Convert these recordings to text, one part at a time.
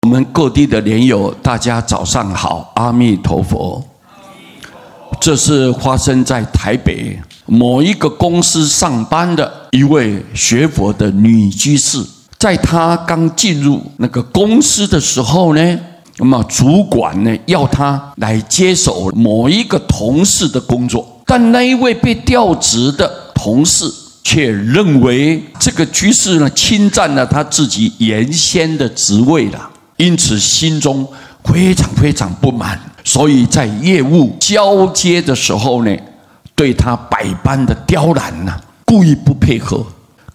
我们各地的莲友，大家早上好，阿弥陀佛。这是发生在台北某一个公司上班的一位学佛的女居士，在她刚进入那个公司的时候呢，那么主管呢要她来接手某一个同事的工作，但那一位被调职的同事却认为这个居士呢侵占了他自己原先的职位了，因此心中非常不满，所以在业务交接的时候呢，对他百般的刁难呐，故意不配合。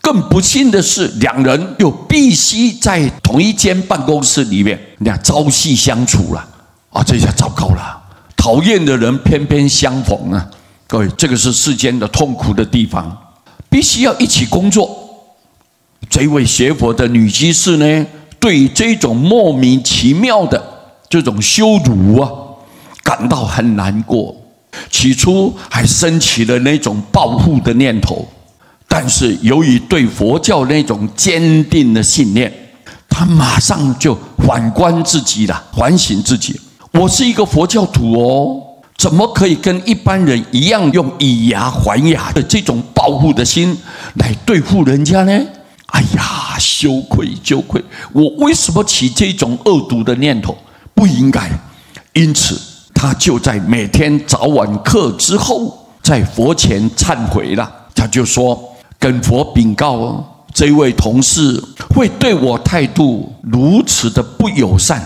更不幸的是，两人又必须在同一间办公室里面，朝夕相处了啊，这下糟糕了，讨厌的人偏偏相逢啊！各位，这个是世间的痛苦的地方，必须要一起工作。这位学佛的女居士呢，对于这种莫名其妙的这种羞辱啊，感到很难过。起初还升起了那种报复的念头，但是由于对佛教那种坚定的信念，他马上就反观自己了，反省自己：我是一个佛教徒哦，怎么可以跟一般人一样用以牙还牙的这种报复的心来对付人家呢？哎呀，羞愧！我为什么起这种恶毒的念头？不应该。因此，他就在每天早晚课之后，在佛前忏悔了。他就说，跟佛禀告这位同事会对我态度如此的不友善，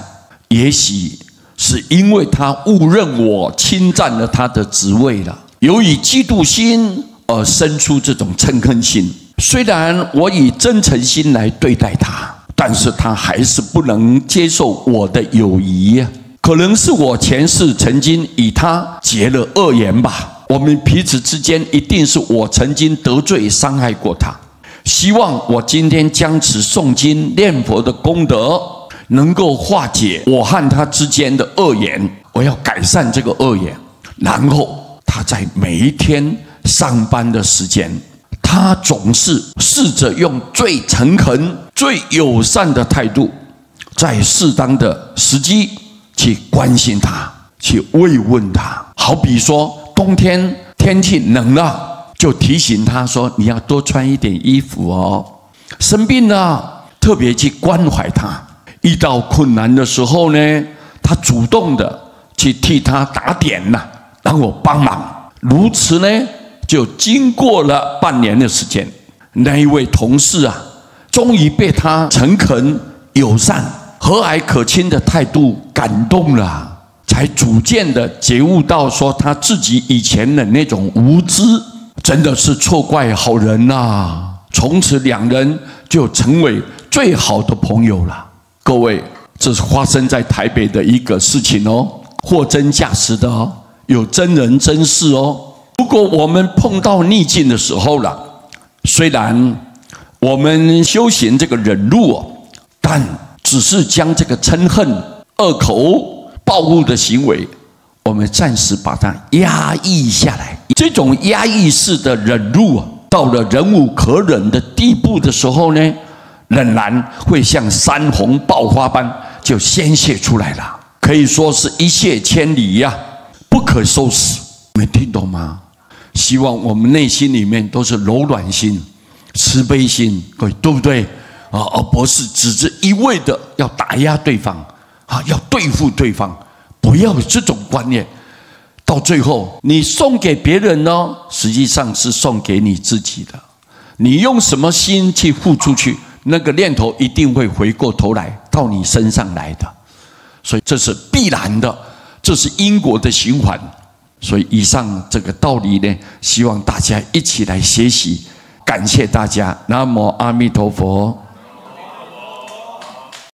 也许是因为他误认我侵占了他的职位了，由于嫉妒心而生出这种嗔恨心。虽然我以真诚心来对待他，但是他还是不能接受我的友谊啊。可能是我前世曾经与他结了恶缘吧，我们彼此之间一定是我曾经得罪伤害过他。希望我今天将此诵经念佛的功德能够化解我和他之间的恶缘，我要改善这个恶缘。然后他在每一天上班的时间，他总是试着用最诚恳、最友善的态度，在适当的时机去关心他，去慰问他。好比说，冬天天气冷了，就提醒他说：“你要多穿一点衣服哦。”生病了，特别去关怀他。遇到困难的时候呢，他主动的去替他打点呐，让我帮忙。如此呢，就经过了半年的时间，那一位同事啊，终于被他诚恳、友善、和蔼可亲的态度感动了，才逐渐的觉悟到说他自己以前的那种无知，真的是错怪好人呐。从此两人就成为最好的朋友了。各位，这是发生在台北的一个事情哦，货真价实的哦，有真人真事哦。如果我们碰到逆境的时候了，虽然我们修行这个忍辱哦，但只是将这个嗔恨、恶口、报复的行为，我们暂时把它压抑下来。这种压抑式的忍辱啊，到了忍无可忍的地步的时候呢，仍然会像山洪爆发般就宣泄出来了，可以说是一泻千里呀，不可收拾。你们听懂吗？希望我们内心里面都是柔软心、慈悲心，各位对不对啊？而不是只是一味的要打压对方啊，要对付对方，不要有这种观念。到最后，你送给别人呢，实际上是送给你自己的。你用什么心去付出去，那个念头一定会回过头来到你身上来的。所以这是必然的，这是因果的循环。所以以上这个道理呢，希望大家一起来学习。感谢大家，南无阿弥陀佛。